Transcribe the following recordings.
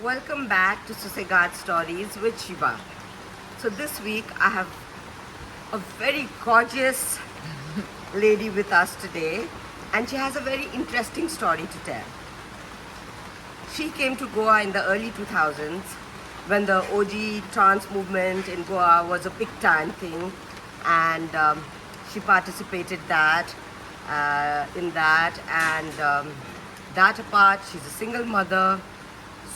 Welcome back to Susegard Stories with Shiva. So this week I have a very gorgeous lady with us today, and she has a very interesting story to tell. She came to Goa in the early 2000s when the OG trance movement in Goa was a big time thing, and she participated in that, and that apart, she's a single mother,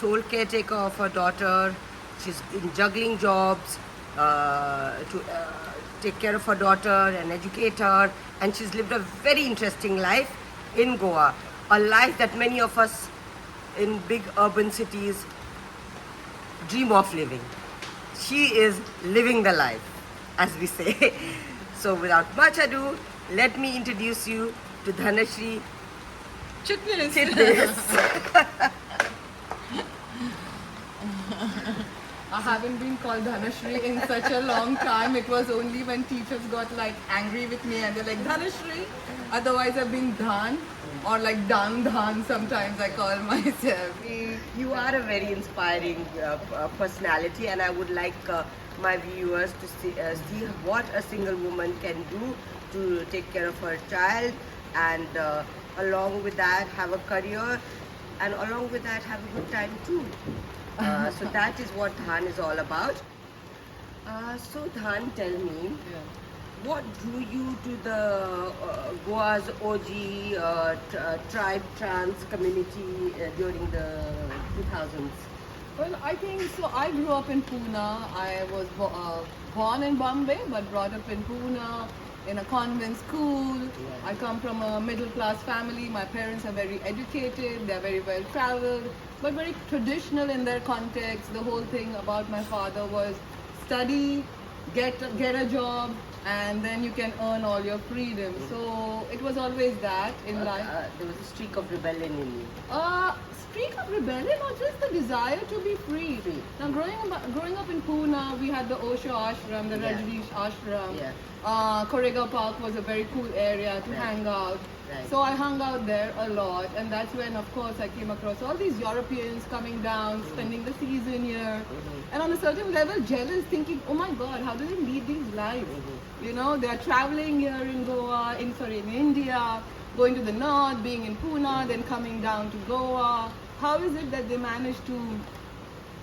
sole caretaker of her daughter. She's in juggling jobs to take care of her daughter and educate her, and she's lived a very interesting life in Goa, a life that many of us in big urban cities dream of living. She is living the life, as we say. So, without much ado, let me introduce you to Dhanashri Chutneys. Chitnis. I haven't been called Dhanashri in such a long time. It was only when teachers got like angry with me and they're like Dhanashri. Otherwise, I've been Dhan or like Dhan. Sometimes I call myself. You are a very inspiring personality, and I would like my viewers to see what a single woman can do to take care of her child, and along with that, have a career, and along with that, have a good time too. So that is what Dhan is all about. So Dhan, tell me, what drew you to the Goa's OG tribe trans community during the 2000s? Well, I think so. I grew up in Pune. I was born in Bombay, but brought up in Pune in a convent school. I come from a middle class family. My parents are very educated. They're very well traveled, but very traditional in their context. The whole thing about my father was study, get a job, and then you can earn all your freedom. So it was always that in life. There was a streak of rebellion in you. Streak of rebellion or just the desire to be free. Now, growing up in Pune, we had the Osho Ashram, the Rajneesh Ashram. Yeah. Korega Park was a very cool area to hang out. Right. So I hung out there a lot, and that's when, of course, I came across all these Europeans coming down, spending the season here, and on a certain level, jealous, thinking, "Oh my God, how do they lead these lives?" You know, they are traveling here in Goa, in India, going to the north, being in Pune, then coming down to Goa. How is it that they manage to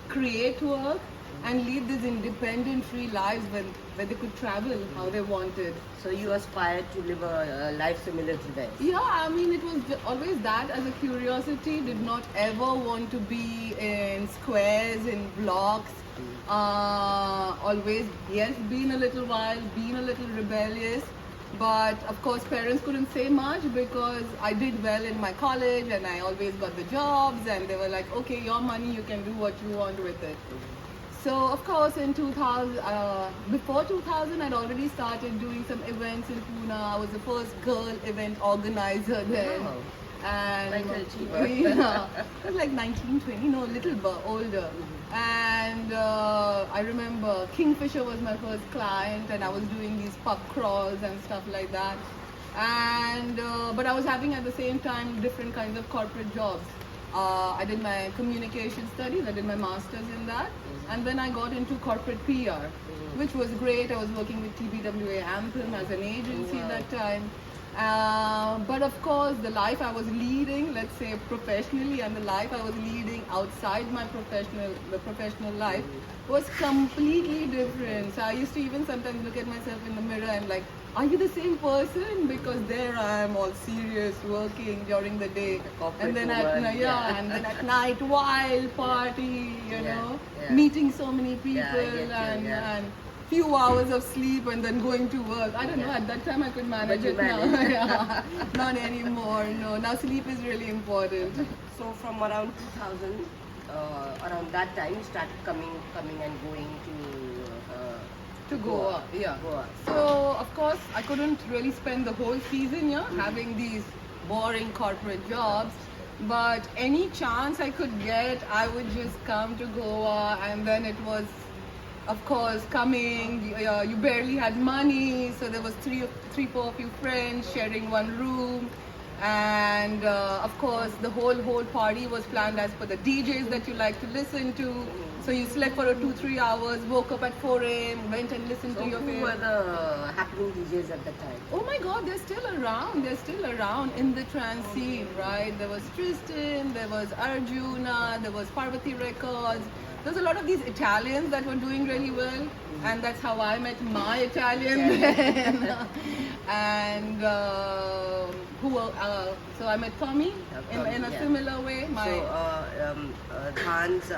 create work and lead these independent, free lives where they could travel how they wanted? So you aspired to live a life similar to theirs. Yeah, I mean, it was always that as a curiosity. Did not ever want to be in squares, in blocks. Always, yes, been a little wild, been a little rebellious. But of course, parents couldn't say much because I did well in my college and I always got the jobs, and they were like, okay, your money, you can do what you want with it. So of course in 2000, before 2000, I'd already started doing some events in Pune. I was the first girl event organizer then. Wow. And Like an achiever. yeah, I was like 19, 20, no, a little bit older. And I remember Kingfisher was my first client, and I was doing these pub crawls and stuff like that. And but I was having at the same time different kinds of corporate jobs. I did my communication studies. I did my master's in that, and then I got into corporate PR, which was great. I was working with TBWA Anthem as an agency Wow. that time. But of course, the life I was leading, let's say professionally, and the life I was leading outside my professional life was completely different. So I used to even sometimes look at myself in the mirror and like, are you the same person? Because there I am, all serious, working during the day, corporate and then woman, at yeah. and then at night, wild party, you Yeah, know, yeah. meeting so many people I get you, and few hours of sleep and then going to work. I don't know, at that time I could manage But you it now. managed. Yeah. Not anymore, no. Now sleep is really important. So from around 2000, around that time, you started coming and going To Goa, yeah. Goa. So, of course, I couldn't really spend the whole season here having these boring corporate jobs. But any chance I could get, I would just come to Goa, and then it was, of course, coming. You barely had money, so there was three, four of you friends sharing one room, And of course, the whole party was planned as per the DJs that you like to listen to. So you slept for 2-3 hours, woke up at 4 a.m., went and listened So to your who were favorite. the happening DJs at the time? Oh my God, they're still around. They're still around in the trance scene, right? There was Tristan, there was Arjuna, there was Parvati Records. There's a lot of these Italians that were doing really well, and that's how I met my Italian then. And so I met Tommy in a Yeah. similar way. Dhan's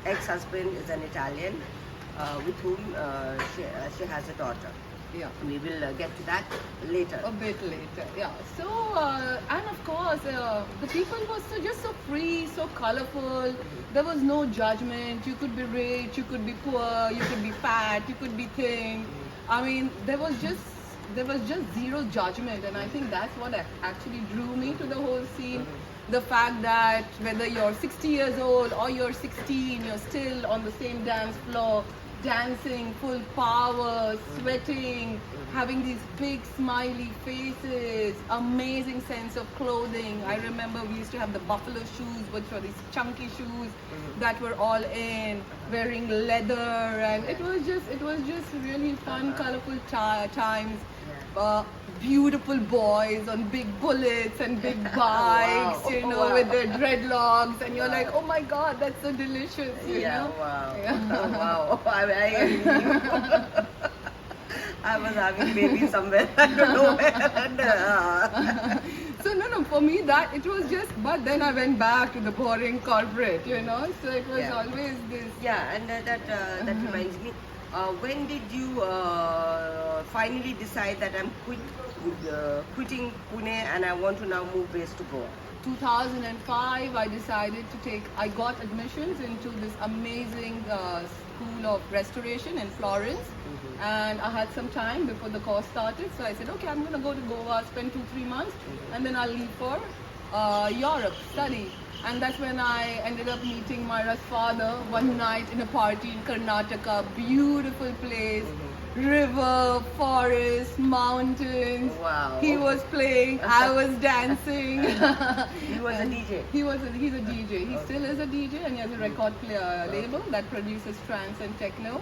ex-husband is an Italian with whom she has a daughter. Yeah. We will get to that later. A bit later, yeah. So, and of course, the people were just so free, so colorful. There was no judgment. You could be rich, you could be poor, you could be fat, you could be thin. I mean, there was just zero judgment, and I think that's what actually drew me to the whole scene. The fact that whether you're 60 years old or you're 16, you're still on the same dance floor, dancing full power, sweating, having these big smiley faces, amazing sense of clothing. I remember we used to have the buffalo shoes, which were these chunky shoes that were all in, wearing leather, and it was just really fun, colorful times. Beautiful boys on big bullets and big bikes, Wow. you know, Wow. with their dreadlocks, and you're like, oh my God, that's so delicious, you know? Wow. Yeah. Wow. I was having baby somewhere. I don't know where. And, So no, for me that it was just, but then I went back to the boring corporate, you know. So it was Yeah. always this. yeah, and that reminds me. When did you finally decide that I'm quitting Pune and I want to now move base to Goa? 2005, I got admissions into this amazing school of restoration in Florence, and I had some time before the course started, so I said, okay, I'm gonna go to Goa, spend 2-3 months, and then I'll leave for Europe, study. And that's when I ended up meeting Myra's father one night in a party in Karnataka, beautiful place. River, forest, mountains. Wow. He was playing, I was dancing. He was a DJ. He's a DJ. He still is a DJ, and he has a record label that produces trance and techno.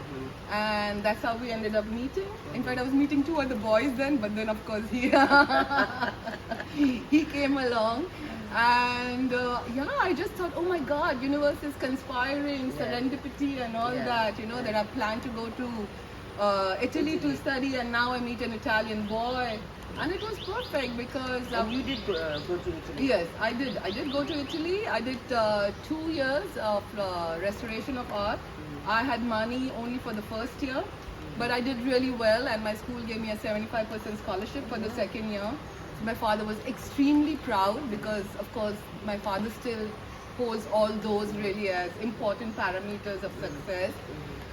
And that's how we ended up meeting. In fact, I was meeting 2 other boys then, but then of course he came along. And I just thought, oh my God, universe is conspiring, serendipity and all Yeah. that, you know, that I planned to go to Italy to study, and now I meet an Italian boy, and it was perfect because You did go to Italy? yes, I did. I did go to Italy. I did 2 years of restoration of art. I had money only for the first year, but I did really well, and my school gave me a 75% scholarship for the second year. So my father was extremely proud because, of course, my father still holds all those really as important parameters of success.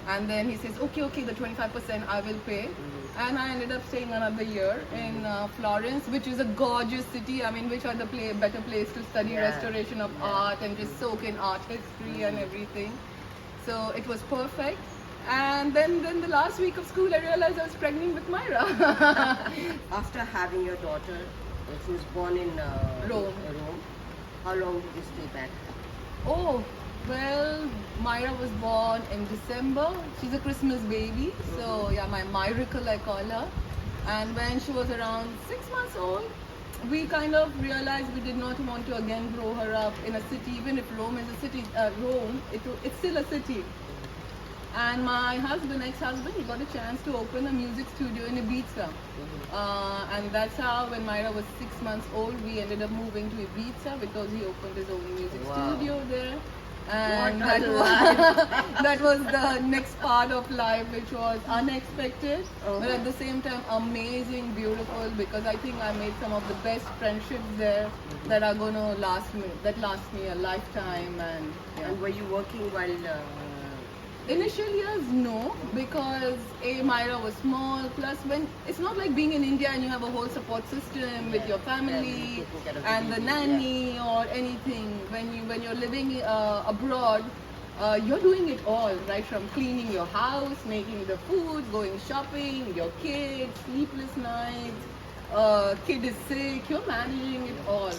And then he says, okay, the 25% I will pay. And I ended up staying another year in Florence, which is a gorgeous city. I mean, which other better place to study restoration of art and just soak in art history and everything. So it was perfect. And then the last week of school, I realized I was pregnant with Myra. After having your daughter, she was born in Rome. How long did you stay back? Oh, well, Myra was born in December. She's a Christmas baby. So, yeah, my Myrical, I call her. And when she was around 6 months old, we kind of realized we did not want to again grow her up in a city. Even if Rome is a city, it's still a city. And my ex-husband, he got a chance to open a music studio in Ibiza. And that's how, when Myra was 6 months old, we ended up moving to Ibiza because he opened his own music studio there. And What a that was the next part of life, which was unexpected, but at the same time amazing, beautiful, because I think I made some of the best friendships there that are going to last me a lifetime. And yeah. And were you working while... Initial years, no, because Myra was small. Plus, when it's not like being in India and you have a whole support system with your family and the nanny or anything. When you're living abroad, you're doing it all, right? From cleaning your house, making the food, going shopping, your kids, sleepless nights. kid is sick, you're managing it all.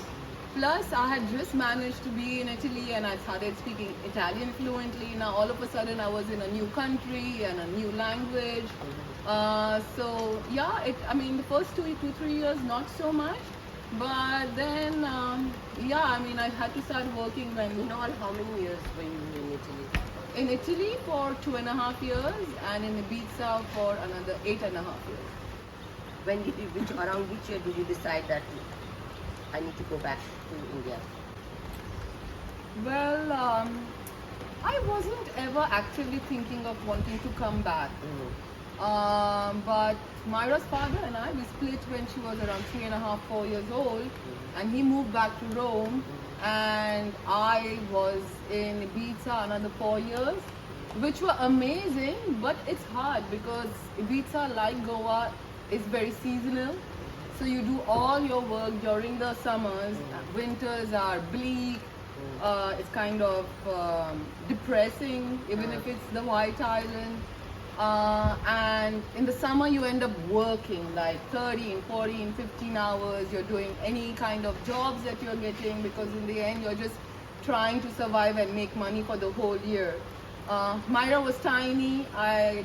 Plus, I had just managed to be in Italy and I started speaking Italian fluently. Now, all of a sudden, I was in a new country and a new language. So, yeah, I mean, the first 3 years, not so much. But then, yeah, I mean, I had to start working when In all, how many years were you in Italy? in Italy for 2.5 years and in Ibiza for another 8.5 years. When did you, around which year did you decide that I need to go back to India? Well, I wasn't ever actively thinking of wanting to come back. But Myra's father and I, we split when she was around 3.5, 4 years old, and he moved back to Rome, and I was in Ibiza another 4 years, which were amazing, but it's hard because Ibiza, like Goa, is very seasonal. So you do all your work during the summers. Winters are bleak. It's kind of depressing, even if it's the White Island. And in the summer, you end up working like 13, 14, 15 hours. You're doing any kind of jobs that you're getting because in the end, you're just trying to survive and make money for the whole year. Myra was tiny.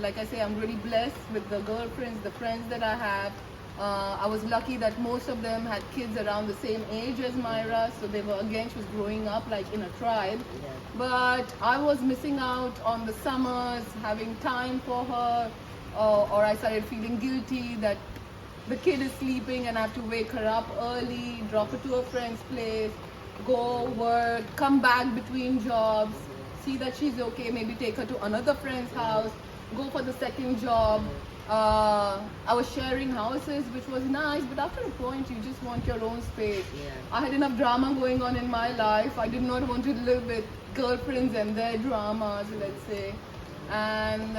Like I say, I'm really blessed with the girlfriends, the friends that I have. I was lucky that most of them had kids around the same age as Myra, so they were, again, she was growing up like in a tribe. Yeah. But I was missing out on the summers, having time for her, or I started feeling guilty that the kid is sleeping and I have to wake her up early, drop her to a friend's place, go work, come back between jobs, see that she's okay, maybe take her to another friend's house, go for the second job. I was sharing houses, which was nice, but after a point, you just want your own space. Yeah. I had enough drama going on in my life. I did not want to live with girlfriends and their dramas, let's say. And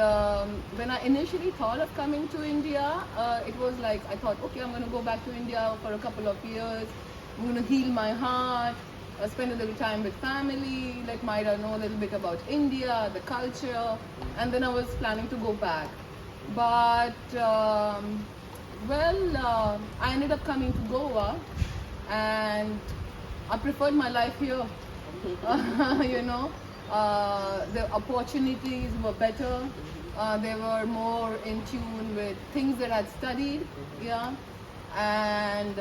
when I initially thought of coming to India, it was like I thought, okay, I'm going to go back to India for a couple of years. I'm going to heal my heart, spend a little time with family, let Myra know a little bit about India, the culture, and then I was planning to go back. But I ended up coming to Goa, and I preferred my life here. You know, the opportunities were better. They were more in tune with things that I'd studied. Yeah, and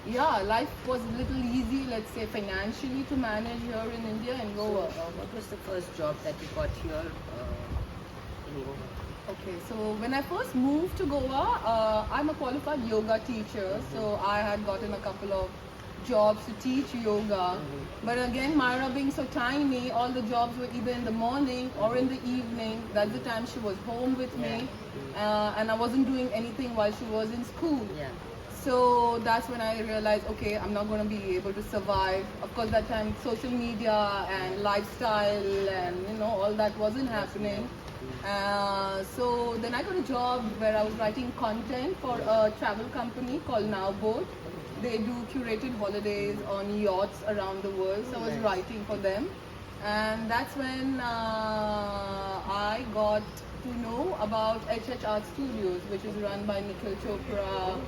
yeah, life was a little easy, let's say, financially to manage here in India and Goa. What was the first job that you got here in Goa? Okay, so when I first moved to Goa, I'm a qualified yoga teacher, so I had gotten a couple of jobs to teach yoga. But again, Myra being so tiny, all the jobs were either in the morning or in the evening. That's the time she was home with me, and I wasn't doing anything while she was in school. Yeah. So that's when I realized, okay, I'm not going to be able to survive. Of course, that time social media and lifestyle and all that wasn't happening. So then I got a job where I was writing content for a travel company called Nowboat. They do curated holidays on yachts around the world. So I was writing for them. And that's when I got to know about HH Art Studios, which is run by Nikhil Chopra,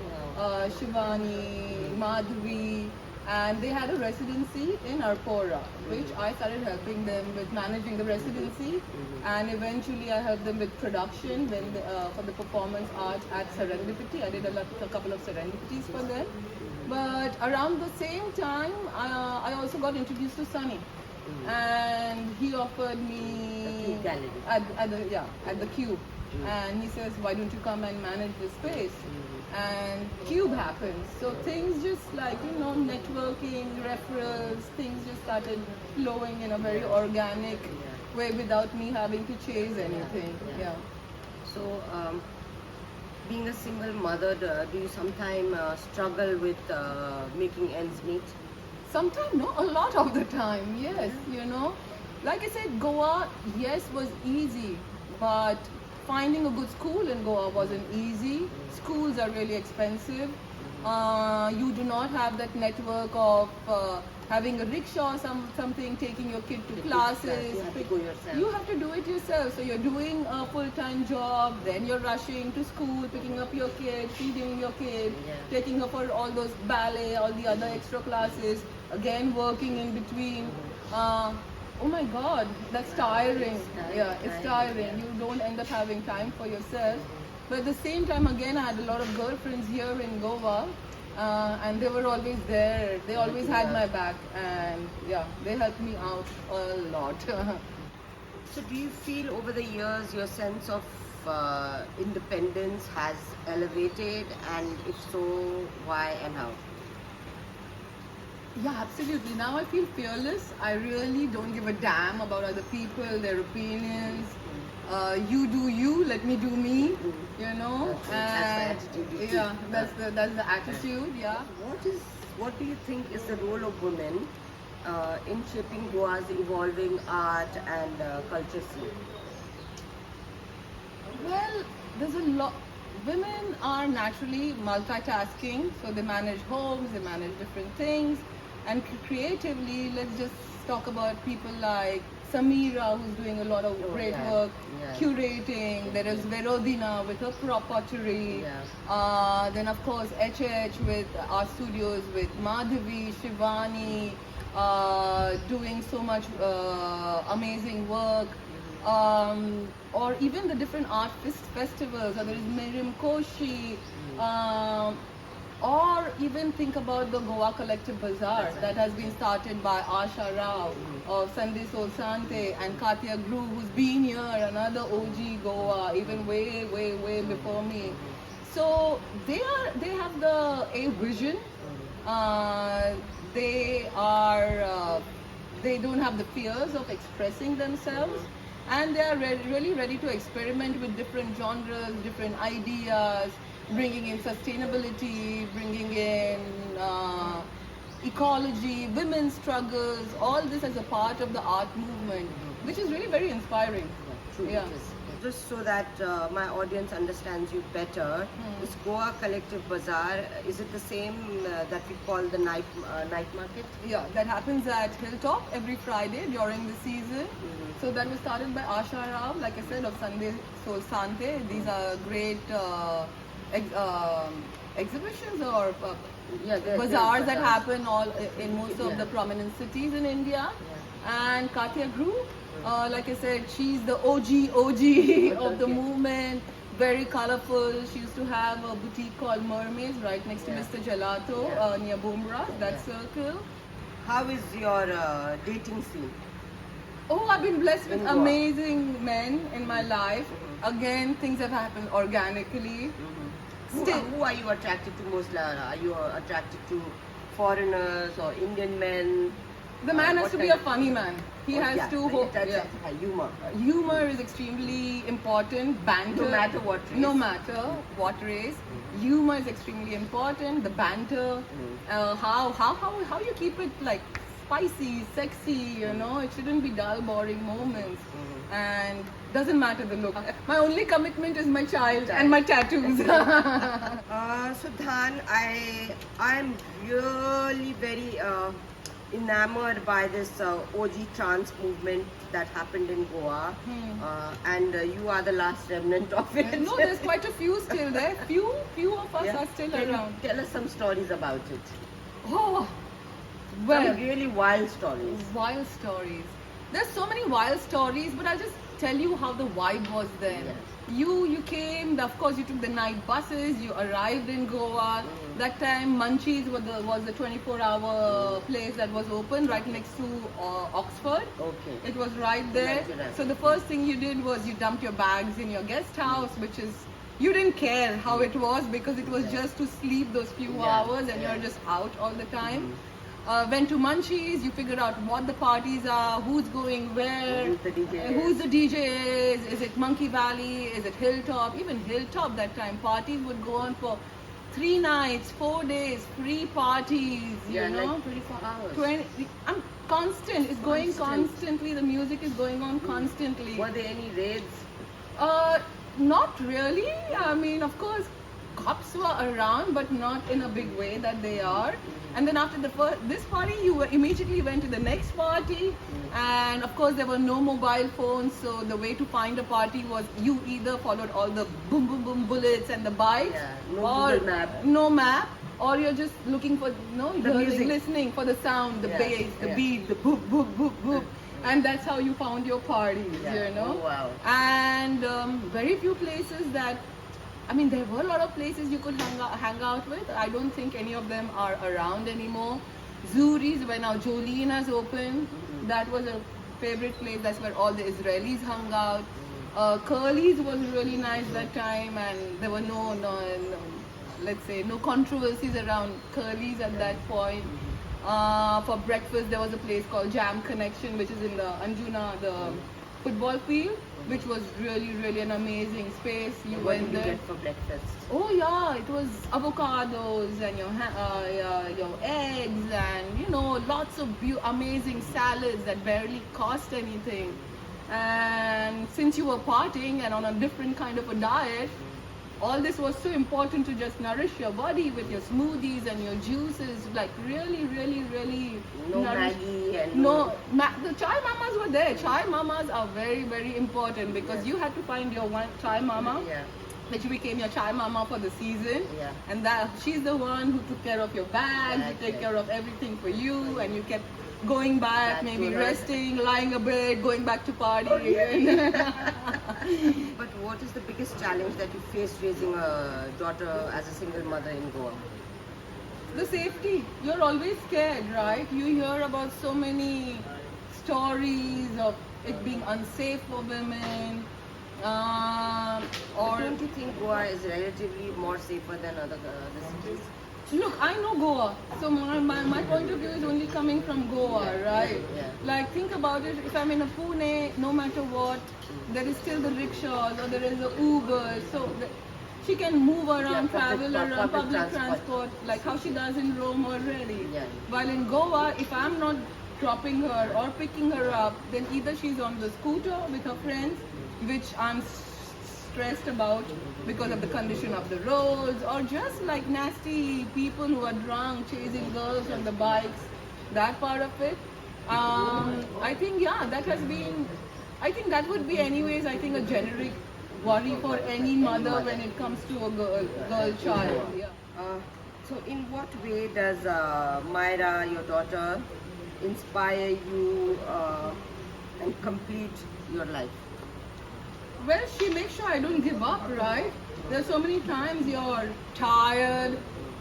Shivani, Madhuri, and they had a residency in Arpora, which I started helping them with managing the residency, and eventually I helped them with production for the performance art at Serendipity. I did a couple of Serendipities for them. But around the same time, I also got introduced to Sunny. And he offered me at the Cube, and he says, why don't you come and manage this space? And Cube happened, so things just like networking, referrals, things just started flowing in a very organic way without me having to chase anything. Yeah. So being a single mother, do you sometimes struggle with making ends meet? Sometimes, no, a lot of the time, yes, Like I said, Goa, yes, was easy, but finding a good school in Goa wasn't easy. Schools are really expensive. You do not have that network of having a rickshaw, something, taking your kid to Taking classes. class, you have to go yourself. You have to do it yourself. So you're doing a full-time job, then you're rushing to school, picking up your kid, feeding your kid, Yeah. taking her for all those ballet, all the other extra classes, again working in between. Oh my God, that's tiring. Yeah, it's tiring. You don't end up having time for yourself. But at the same time, again, I had a lot of girlfriends here in Goa, and they were always there. They always had my back, and yeah, they helped me out a lot. So do you feel over the years your sense of independence has elevated, and if so, why and how? Yeah, absolutely. Now I feel fearless. I really don't give a damn about other people, their opinions. You do you, let me do me. You know. That's the attitude you Yeah, keep. that's the attitude. Yeah. What do you think is the role of women in shaping Goa's evolving art and culture scene? Well, there's a lot. Women are naturally multitasking, so they manage homes, they manage different things, and creatively, let's just talk about people like Samira, who's doing a lot of great yeah. work, Yeah. curating. There is Verodina with her pottery. Yeah. Then of course HH with our studios with Madhavi, Shivani, doing so much amazing work. Or even the different art festivals, or there is Miriam Koshi, or even think about the Goa Collective Bazaar that has been started by Asha Rao of Sunday Sol Sante and Katya Gru, who's been here, another OG Goa, even way before me. So they have a vision. They don't have the fears of expressing themselves, and they are really ready to experiment with different genres, different ideas, bringing in sustainability, bringing in ecology, women's struggles, all this as a part of the art movement, which is really very inspiring. True. Yeah. Just so that my audience understands you better, this Goa Collective Bazaar, is it the same that we call the night market? Yeah, that happens at Hilltop every Friday during the season. So that was started by Asha Rao, like I said, of Sunday Sol Sante. These are great exhibitions or bazaars that happen all in most of the prominent cities in India. And Katya Gru, like I said, she's the OG of the movement. Very colorful. She used to have a boutique called Mermaids right next to Mr. Gelato near Bumrah, that circle. How is your dating scene? Oh, I've been blessed with In Goa. amazing men in my life. Again, things have happened organically. Who are you attracted to most, Lara? Are you attracted to foreigners or Indian men? The man has what to be kind a funny man. He has to hope. That's humor. Humor is extremely important. Banter. No matter what race. No matter what race. Humor is extremely important. The banter. How you keep it like spicy, sexy, you know. It shouldn't be dull, boring moments. And doesn't matter the look. My only commitment is my child and my tattoos. So Dhan, I'm really very enamored by this OG trance movement that happened in Goa, and you are the last remnant of it. No, there's quite a few still there. Few of us are still Can around. you tell us some stories about it? Oh, Some well, really wild stories. wild stories. There's so many wild stories, but I'll just tell you how the vibe was then. Yes. You came, of course you took the night buses, you arrived in Goa. That time Munchies was the 24-hour place that was open right next to Oxford. Okay. It was right there. Right. So the first thing you did was you dumped your bags in your guest house, which is, you didn't care how it was because it was just to sleep those few hours and you're just out all the time. Went to Munchies, you figured out what the parties are, who's going where, Who's the DJ? who's the DJ is it Monkey Valley, is it Hilltop? Even Hilltop that time, parties would go on for 3 nights, 4 days, free parties, you know. Like 24 hours. 20, I'm constant, it's going Constant. constantly, the music is going on constantly. Were there any raids? Not really. I mean, of course, cops were around, but not in a big way that they are. And then after this party, you immediately went to the next party, and of course there were no mobile phones. So the way to find a party was you either followed all the boom boom boom bullets and the bikes, Yeah, no or Google map. no map, or you're just looking for The music. listening for the sound, the Yeah, bass, the yeah. beat, the boop boop boop boop, and that's how you found your parties, Yeah. you know. Oh, wow. And very few places that, I mean, there were a lot of places you could hang out with. I don't think any of them are around anymore. Zuri's, where now Jolene has opened, that was a favorite place. That's where all the Israelis hung out. Curly's was really nice that time, and there were no, let's say, no controversies around Curly's at that point. For breakfast, there was a place called Jam Connection, which is in the Anjuna, the football field, which was really an amazing space. You What went did you there. get for breakfast? Oh yeah, it was avocados and your eggs and lots of amazing salads that barely cost anything. And since you were partying and on a different kind of a diet, all this was so important to just nourish your body with your smoothies and your juices, like really No nourish. Maggie and The chai mamas were there. Chai mamas are very important because you had to find your one chai mama, Yeah. which became your chai mama for the season. Yeah. And that she's the one who took care of your bags, That's who take it. care of everything for you, and you kept going back, Back maybe to her. resting, lying a bit, going back to party. But what is the biggest challenge that you faced raising a daughter as a single mother in Goa? The safety. You're always scared, right? You hear about so many stories of it being unsafe for women. Or Don't you think Goa is relatively more safer than other cities? look, I know Goa, so my point of view is only coming from Goa, right? Yeah. Like, think about it. If I'm in a Pune, no matter what, there is still the rickshaws or there is a Uber, so she can move around, travel around, public transport, like how she does in Rome already. Yeah. While in Goa, if I'm not dropping her or picking her up, then either she's on the scooter with her friends, which I'm stressed about because of the condition of the roads, or just like nasty people who are drunk chasing girls on the bikes, that part of it. I think, yeah, that has been, I think that would be anyways, I think a generic worry for any mother when it comes to a girl child. Yeah. So in what way does Myra, your daughter, inspire you and complete your life? Well, she makes sure I don't give up, right? There's so many times you're tired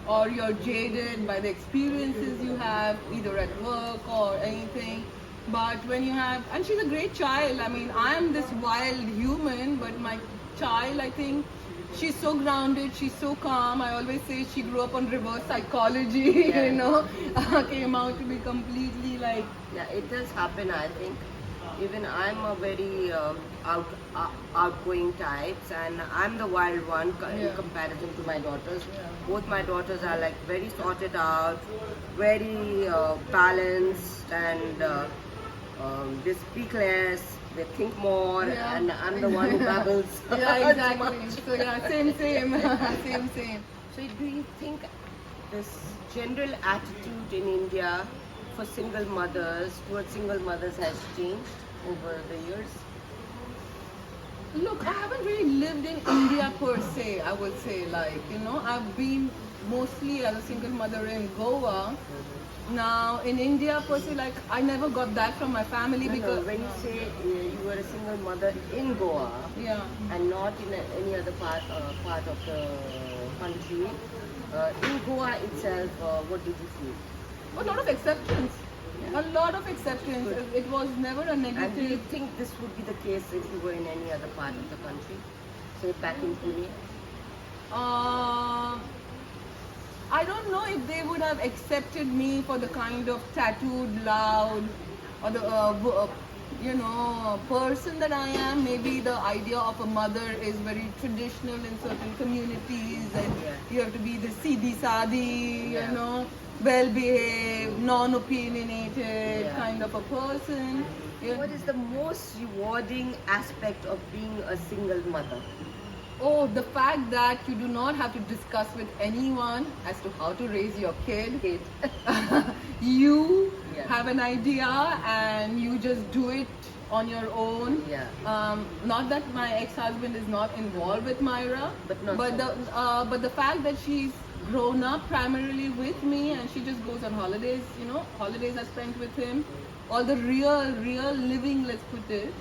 or you're jaded by the experiences you have, either at work or anything. But when you have, and she's a great child. I mean, I'm this wild human, but my child, I think, she's so grounded, she's so calm. I always say she grew up on reverse psychology, Yeah. came out to be completely like, Yeah, it does happen, I think. Even I'm a very outgoing types, and I'm the wild one in Yeah. comparison to my daughters. Yeah. Both my daughters are like very sorted out, very balanced, and they speak less, they think more, Yeah. and I'm the one who babbles. yeah, too exactly. much. So yeah, same, same. So do you think this general attitude in India for single mothers towards single mothers has changed over the years? Look, I haven't really lived in India per se, I would say. Like, I've been mostly as a single mother in Goa. Now, in India per se, like, I never got that from my family No, because. when you say you were a single mother in Goa Yeah. and not in any other part of the country, in Goa itself, what did you feel? A lot of acceptance. A lot of acceptance. Good. It was never a And do you negative. think this would be the case if you were in any other part of the country? Say back in Pune? I don't know if they would have accepted me for the kind of tattooed, loud, or the person that I am. Maybe the idea of a mother is very traditional in certain communities, and Yeah. you have to be the Sidi Sadi, Yeah. well-behaved, non-opinionated Yeah. kind of a person. What is the most rewarding aspect of being a single mother? Oh, the fact that you do not have to discuss with anyone as to how to raise your kid. You Yeah. have an idea and you just do it on your own. Yeah. Not that my ex-husband is not involved with Myra, But not so but the fact that she's grown up primarily with me and she just goes on holidays. Holidays are spent with him. All the real living, let's put it.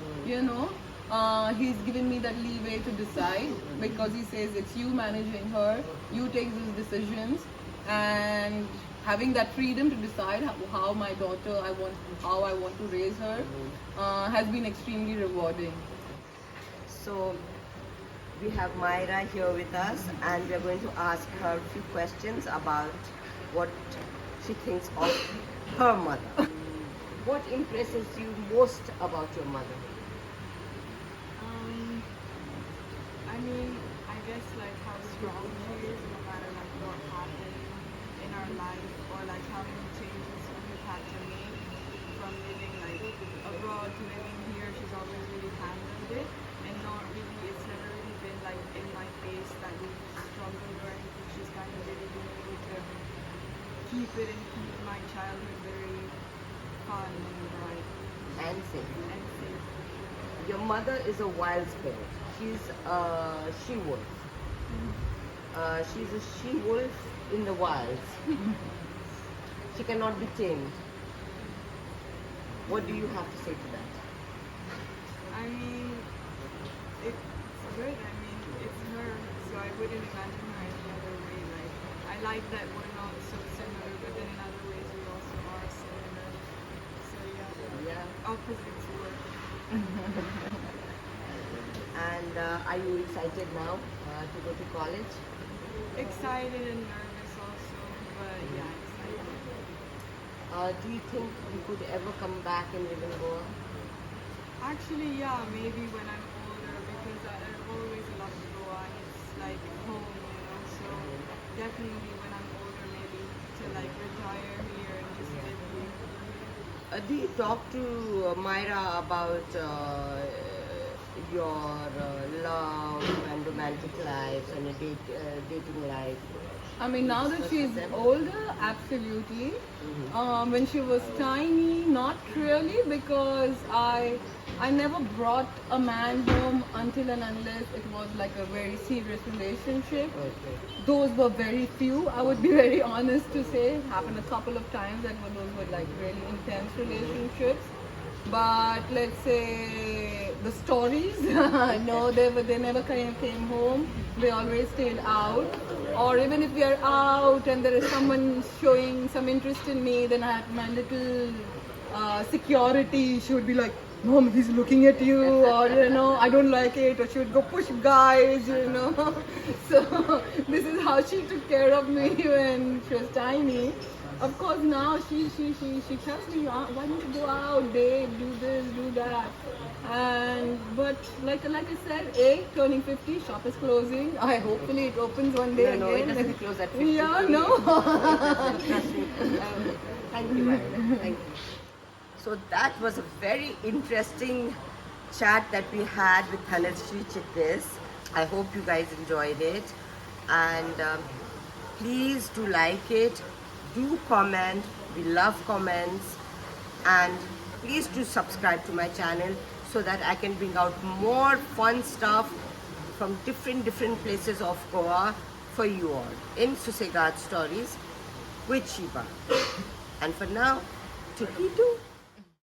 He's given me that leeway to decide because he says it's you managing her, you take these decisions, and having that freedom to decide how I want to raise her has been extremely rewarding. So we have Myra here with us, and we are going to ask her a few questions about what she thinks of her mother. What impresses you most about your mother? I mean, I guess like how strong she is, no matter like what happened in our life, or like how many changes we've had to make from living like abroad to living here. She's always really handled it, and not really. It's never really been like in my face that we've struggled or anything. She's kind of really been able to keep it and keep my childhood very fun and bright And say, and safe. your mother is a wild spirit. She's a she-wolf. She's a she-wolf in the wilds. She cannot be tamed. What do you have to say to that? I mean, it's good. I mean, it's her, so I wouldn't imagine her any other way. Like, I like that we're not so similar, but then in other ways we also are similar. So yeah, Yeah. opposites work. And are you excited now to go to college? Excited and nervous also, but yeah, excited. Do you think you could ever come back and live in Goa? Actually, yeah, maybe when I'm older, because I've always loved Goa and it's like home, so definitely when I'm older, maybe to like retire here and just live here. Do you talk to Myra about your love and romantic lives and a dating life? I mean, now that she's older, absolutely. When she was tiny, not really, because I never brought a man home until and unless it was like a very serious relationship. Okay. Those were very few. I would be very honest to say. Happened a couple of times that those were like really intense relationships. But let's say the stories, no, they never came home. They always stayed out. Or even if we are out and there is someone showing some interest in me, then I have my little security. She would be like, "Mom, he's looking at you," or I don't like it, or she would go push guys, So this is how she took care of me when she was tiny. Of course, now she tells me, why don't you go out, babe, do this, do that. But like I said, turning 50, shop is closing. Hopefully it opens one day No, again. it doesn't close at 50. Yeah, no. Trust me. Thank you, Myra. Thank you. So that was a very interesting chat that we had with Thanashree Chitnis. I hope you guys enjoyed it. And please do like it. Do comment. We love comments. And please do subscribe to my channel so that I can bring out more fun stuff from different places of Goa for you all in Susegad Stories with Shiva. And for now, Tukitu.